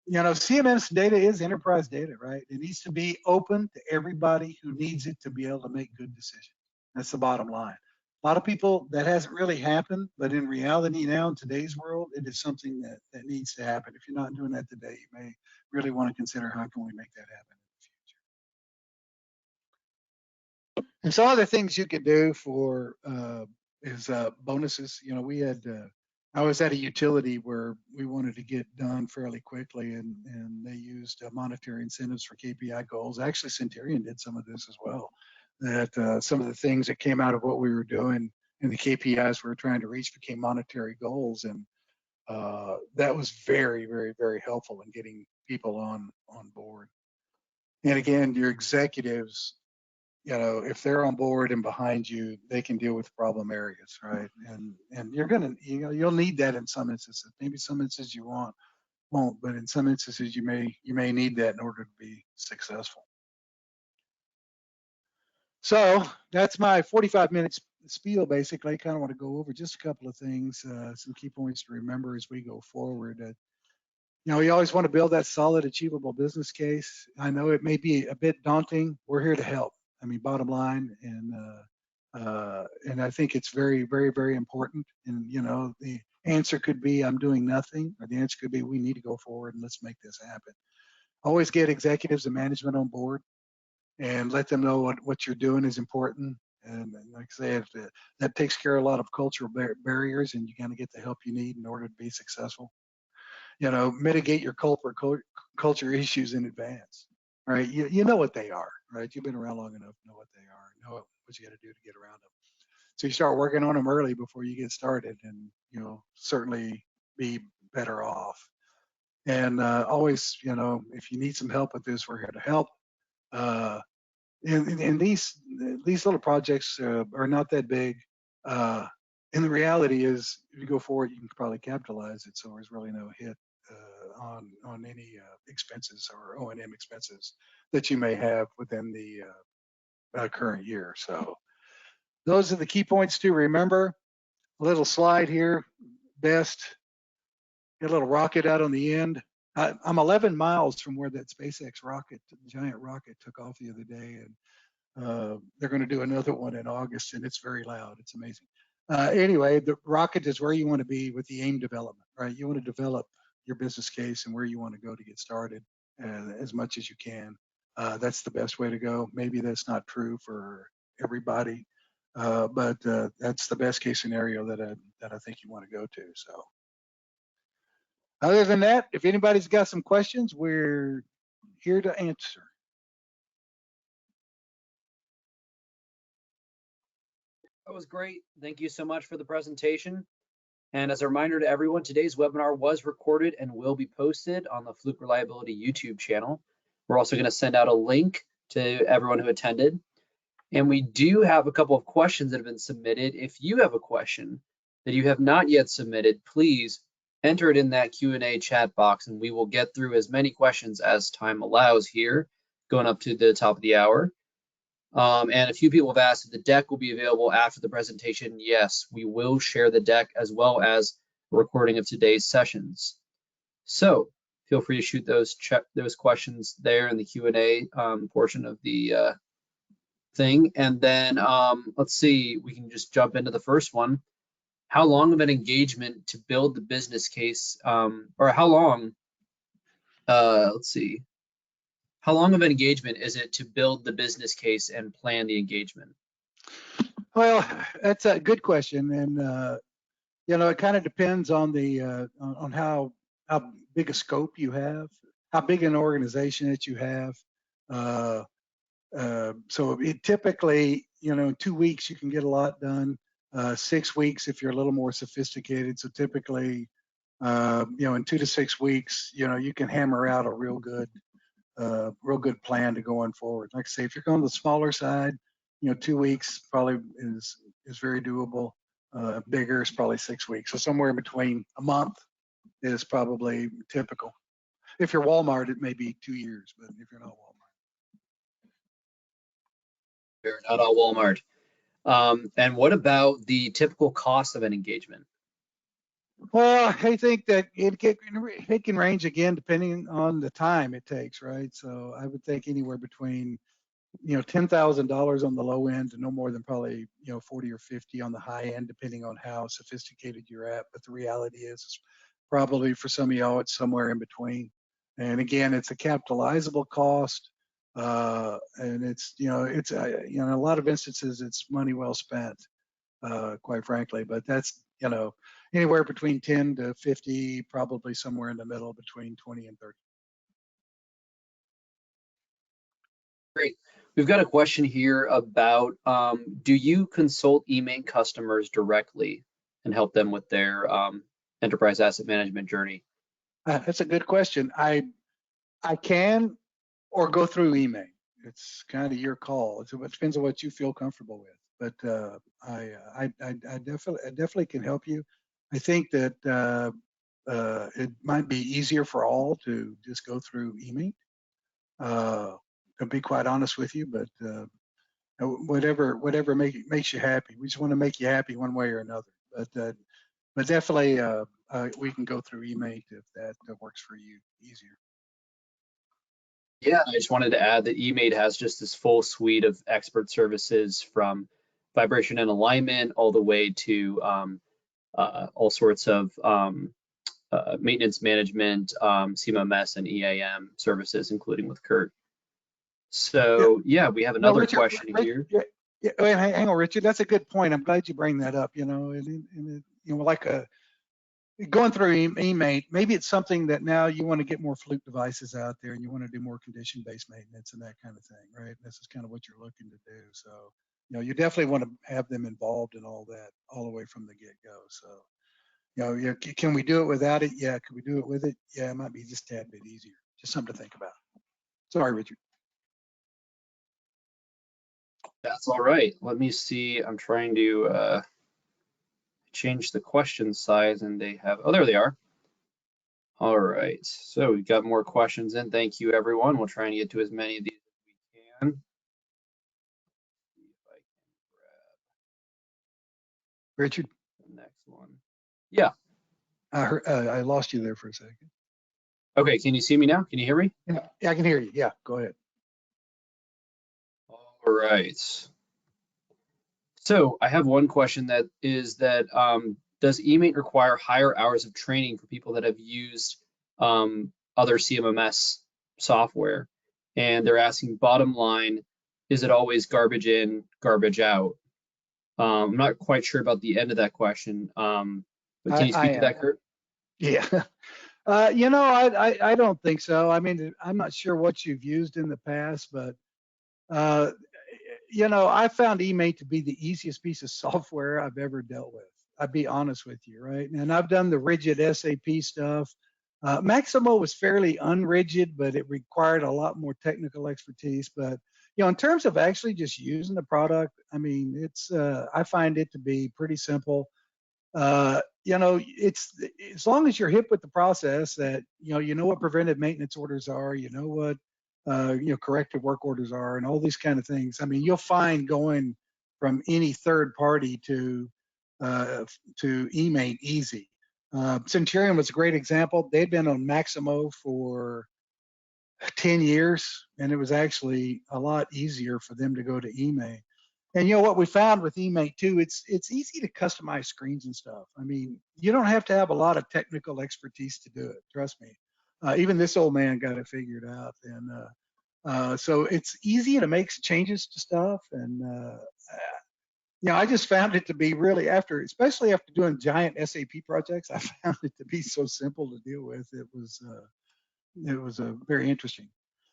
Speaker 2: CMMS data is enterprise data, right? It needs to be open to everybody who needs it to be able to make good decisions. That's the bottom line. A lot of people, that hasn't really happened, but in reality now in today's world, it is something that needs to happen. If you're not doing that today, you may really want to consider how can we make that happen in the future. And some other things you could do for is bonuses. We had I was at a utility where we wanted to get done fairly quickly, and they used monetary incentives for KPI goals. Actually, Centurion did some of this as well. That some of the things that came out of what we were doing and the KPIs we were trying to reach became monetary goals, and that was very, very, very helpful in getting people on board. And again, your executives, you know, if they're on board and behind you, they can deal with problem areas, right? And you're gonna, you know, you'll need that in some instances. Maybe some instances you won't, but in some instances you may need that in order to be successful. So that's my 45 minutes spiel. Basically, I kind of want to go over just a couple of things, some key points to remember as we go forward. You know, you always want to build that solid, achievable business case. I know it may be a bit daunting. We're here to help. I mean, bottom line, and I think it's very, very, very important. And you know, the answer could be I'm doing nothing, or the answer could be we need to go forward and let's make this happen. Always get executives and management on board, and let them know what you're doing is important. And like I say, that takes care of a lot of cultural barriers, and you got to get the help you need in order to be successful. You know, mitigate your culture issues in advance, right? You know what they are, right? You've been around long enough to know what they are, know what you got to do to get around them. So you start working on them early before you get started, and you know, certainly be better off. And always, you know, if you need some help with this, we're here to help. And these little projects are not that big. And the reality is, if you go forward, you can probably capitalize it. So there's really no hit on any expenses or O&M expenses that you may have within the current year. So those are the key points to remember. A little slide here. Best, get a little rocket out on the end. I'm 11 miles from where that SpaceX rocket, giant rocket, took off the other day, and they're going to do another one in August, and it's very loud. It's amazing. Anyway, the rocket is where you want to be with the AIM development, right? You want to develop your business case and where you want to go to get started as much as you can. That's the best way to go. Maybe that's not true for everybody, but that's the best case scenario that I think you want to go to. So. Other than that, if anybody's got some questions, we're here to answer.
Speaker 1: That was great. Thank you so much for the presentation. And as a reminder to everyone, today's webinar was recorded and will be posted on the Fluke Reliability YouTube channel. We're also going to send out a link to everyone who attended. And we do have a couple of questions that have been submitted. If you have a question that you have not yet submitted, please enter it in that Q&A chat box, and we will get through as many questions as time allows here, going up to the top of the hour. And a few people have asked if the deck will be available after the presentation. Yes, we will share the deck as well as a recording of today's sessions. So feel free to shoot those questions there in the Q&A portion of the thing. And then let's see, we can just jump into the first one. How long of an engagement to build the business case, or how long, let's see, how long of an engagement is it to build the business case and plan the engagement?
Speaker 2: Well, that's a good question, and you know, it kind of depends on the on how big a scope you have, how big an organization that you have. So it typically, you know, in 2 weeks you can get a lot done. 6 weeks if you're a little more sophisticated. So typically, you know, in 2 to 6 weeks, you know, you can hammer out a real good plan to going forward. Like I say, if you're going to the smaller side, you know, 2 weeks probably is very doable. Bigger is probably 6 weeks. So somewhere in between a month is probably typical. If you're Walmart, it may be 2 years, but if you're not Walmart.
Speaker 1: You're not all Walmart. And what about the typical cost of an engagement?
Speaker 2: Well, I think that it can range again depending on the time it takes, right? So I would think anywhere between, you know, $10,000 on the low end to no more than probably, you know, 40 or 50 on the high end, depending on how sophisticated you're at. But the reality is probably for some of y'all, it's somewhere in between. And again, it's a capitalizable cost. And it's, you know, you know, in a lot of instances, it's money well spent, quite frankly. But that's, you know, anywhere between 10 to 50, probably somewhere in the middle between 20 and 30.
Speaker 1: Great. We've got a question here about, do you consult eMaint customers directly and help them with their enterprise asset management journey?
Speaker 2: That's a good question. I can, or go through eMaint. It's kind of your call. It depends on what you feel comfortable with. But I definitely can help you. I think that it might be easier for all to just go through eMaint. To be quite honest with you, but whatever makes you happy. We just want to make you happy one way or another. But definitely we can go through eMaint if that works for you easier.
Speaker 1: Yeah, I just wanted to add that eMaint has just this full suite of expert services from vibration and alignment all the way to all sorts of maintenance management, CMMS and EAM services, including with Curt. So yeah, we have another
Speaker 2: Richard,
Speaker 1: question here.
Speaker 2: Yeah, hang on, Richard. That's a good point. I'm glad you bring that up. Like going through eMaint, maybe it's something that now you want to get more Fluke devices out there and you want to do more condition-based maintenance and that kind of thing, right? This is kind of what you're looking to do. So, you definitely want to have them involved in all that, all the way from the get-go. So, can we do it without it? Yeah. Can we do it with it? Yeah, it might be just a tad bit easier. Just something to think about. Sorry, Richard.
Speaker 1: That's all right. Let me see. I'm trying to change the question size and they have, oh, there they are. All right. So we've got more questions in. Thank you, everyone. We'll try and get to as many of these as we can. See if I can grab
Speaker 2: Richard?
Speaker 1: the next one. Yeah.
Speaker 2: I lost you there for a second.
Speaker 1: Okay. Can you see me now? Can you hear me?
Speaker 2: Yeah, I can hear you. Yeah, go ahead.
Speaker 1: All right. So I have one question that is that does eMaint require higher hours of training for people that have used other CMMS software? And they're asking, bottom line, is it always garbage in, garbage out? I'm not quite sure about the end of that question, but can you speak to that, Curt?
Speaker 2: Yeah. I don't think so. I mean, I'm not sure what you've used in the past, but I found eMaint to be the easiest piece of software I've ever dealt with. I'd be honest with you, right? And I've done the rigid SAP stuff. Maximo was fairly unrigid, but it required a lot more technical expertise. But in terms of actually just using the product, I mean, it's I find it to be pretty simple. It's as long as you're hip with the process that you know what preventive maintenance orders are, you know what corrective work orders are, and all these kind of things. I mean, you'll find going from any third party to eMaint easy. Centurion was a great example. They'd been on Maximo for 10 years, and it was actually a lot easier for them to go to eMaint. And what we found with eMaint too, it's easy to customize screens and stuff. I mean, you don't have to have a lot of technical expertise to do it. Trust me. Even this old man got it figured out. And so it's easy to make changes to stuff. And I just found it to be really, especially after doing giant SAP projects, I found it to be so simple to deal with. It was very interesting.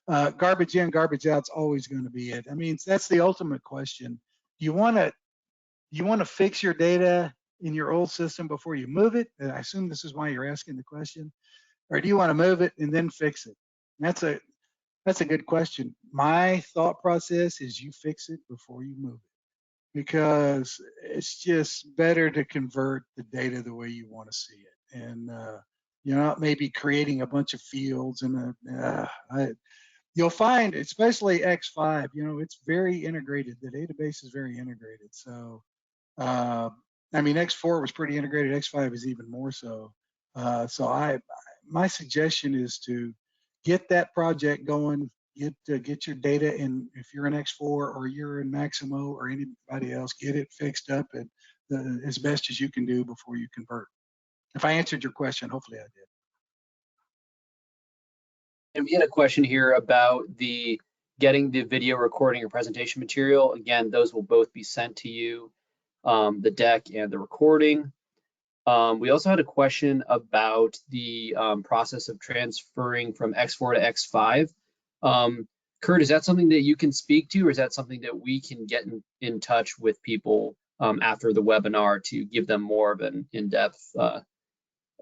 Speaker 2: Garbage in, garbage out's always going to be it. I mean, that's the ultimate question. You want to fix your data in your old system before you move it? I assume this is why you're asking the question. Or do you want to move it and then fix it? And that's a good question. My thought process is you fix it before you move it, because it's just better to convert the data the way you want to see it. And you're not maybe creating a bunch of fields and you'll find, especially X5, it's very integrated. The database is very integrated. So, I mean, X4 was pretty integrated. X5 is even more so. My suggestion is to get that project going, get your data in. If you're in X4 or you're in Maximo or anybody else, get it fixed up as best as you can do before you convert. If I answered your question, hopefully I did.
Speaker 1: And we had a question here about getting the video recording or presentation material. Again, those will both be sent to you, the deck and the recording. We also had a question about the process of transferring from X4 to X5. Curt, is that something that you can speak to, or is that something that we can get in touch with people after the webinar to give them more of an in-depth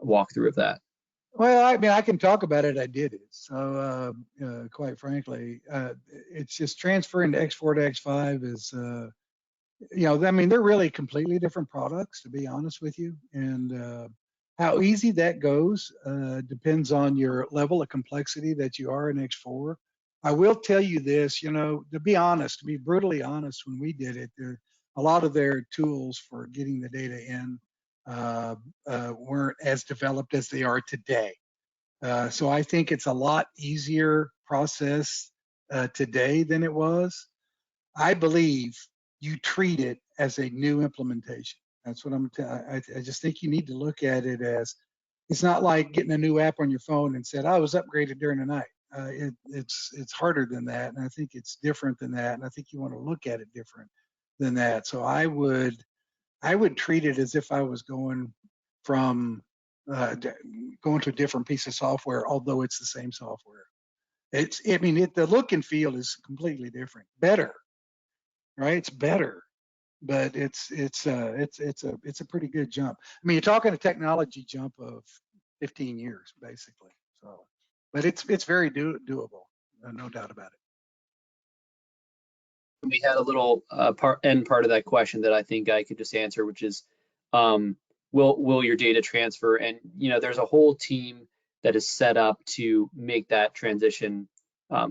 Speaker 1: walkthrough of that?
Speaker 2: Well, I mean, I can talk about it. I did it. So, quite frankly, it's just transferring to X4 to X5 is, I mean, they're really completely different products, to be honest with you. And how easy that goes depends on your level of complexity that you are in X4. I will tell you this, to be honest, to be brutally honest, when we did it, a lot of their tools for getting the data in weren't as developed as they are today. So I think it's a lot easier process today than it was. I believe you treat it as a new implementation. That's what I just think you need to look at it as, it's not like getting a new app on your phone and said, I was upgraded during the night. It's harder than that, and I think it's different than that, and I think you want to look at it different than that. So I would treat it as if I was going from going to a different piece of software, although it's the same software. The look and feel is completely different. Better, right? It's better, but it's a pretty good jump. I mean, you're talking a technology jump of 15 years, basically. So, but it's very doable, no doubt about it.
Speaker 1: We had a little part of that question that I think I could just answer, which is, will your data transfer? And there's a whole team that is set up to make that transition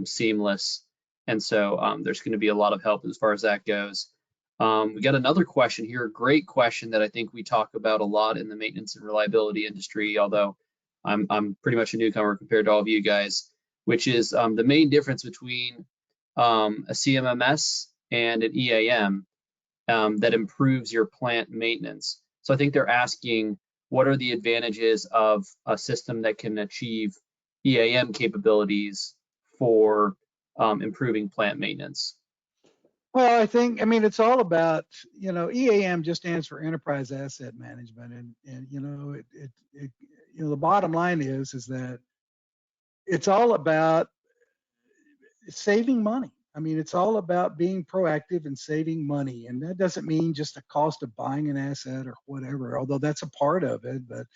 Speaker 1: seamless. And so there's going to be a lot of help as far as that goes. We got another question here, a great question that I think we talk about a lot in the maintenance and reliability industry, although I'm pretty much a newcomer compared to all of you guys, which is the main difference between a CMMS and an EAM that improves your plant maintenance. So I think they're asking, what are the advantages of a system that can achieve EAM capabilities for improving plant maintenance?
Speaker 2: Well, I mean, it's all about, EAM just stands for Enterprise Asset Management, and the bottom line is that it's all about saving money. I mean, it's all about being proactive and saving money, and that doesn't mean just the cost of buying an asset or whatever, although that's a part of it, but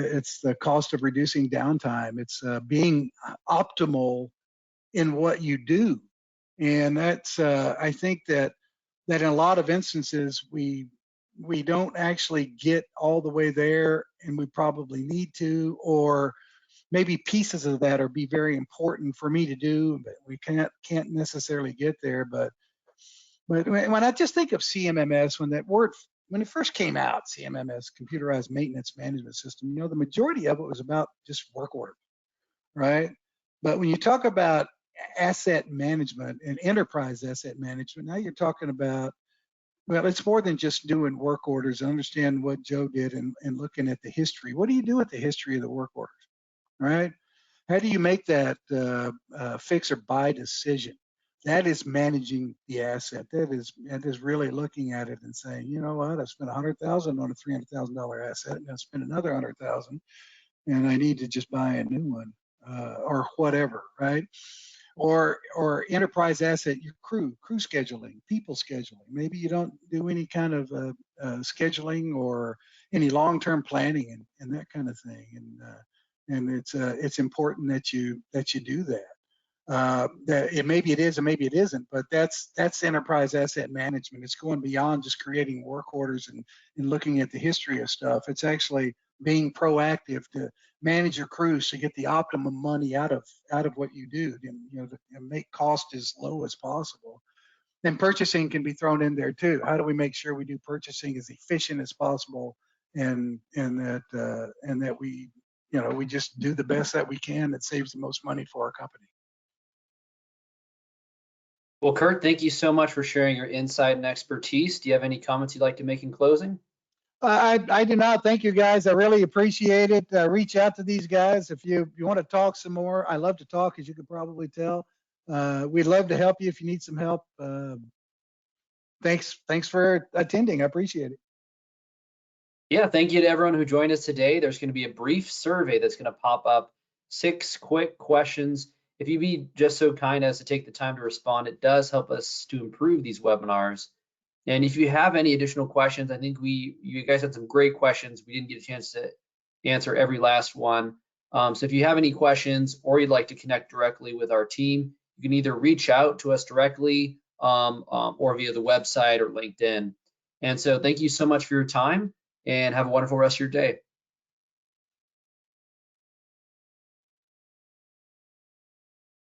Speaker 2: it's the cost of reducing downtime. It's being optimal in what you do. And that's, I think that in a lot of instances, we don't actually get all the way there, and we probably need to, or maybe pieces of that are be very important for me to do, but we can't necessarily get there. But when I just think of CMMS, when it first came out, CMMS, computerized maintenance management system, the majority of it was about just work order, right? But when you talk about asset management and enterprise asset management, now you're talking about, well, it's more than just doing work orders. I understand what Joe did and looking at the history. What do you do with the history of the work orders, right? How do you make that fix or buy decision? That is managing the asset. That is really looking at it and saying, you know what, I spent $100,000 on a $300,000 asset, and I spent another $100,000, and I need to just buy a new one or whatever, right? Or enterprise asset, your crew scheduling, people scheduling. Maybe you don't do any kind of scheduling or any long-term planning and that kind of thing. And it's important that you do that. That maybe it is and maybe it isn't, but that's enterprise asset management. It's going beyond just creating work orders and looking at the history of stuff. It's actually being proactive to manage your crews to get the optimum money out of what you do, and make cost as low as possible. Then purchasing can be thrown in there too. How do we make sure we do purchasing as efficient as possible, and that we just do the best that we can that saves the most money for our company.
Speaker 1: Well, Curt, thank you so much for sharing your insight and expertise. Do you have any comments you'd like to make in closing?
Speaker 2: I do not. Thank you, guys. I really appreciate it. Reach out to these guys if you want to talk some more. I love to talk, as you can probably tell. We'd love to help you if you need some help. Thanks for attending. I appreciate it.
Speaker 1: Yeah, thank you to everyone who joined us today. There's going to be a brief survey that's going to pop up, 6 quick questions. If you'd be just so kind as to take the time to respond, it does help us to improve these webinars. And if you have any additional questions, I think you guys had some great questions. We didn't get a chance to answer every last one. So if you have any questions or you'd like to connect directly with our team, you can either reach out to us directly or via the website or LinkedIn. And so thank you so much for your time and have a wonderful rest of your day.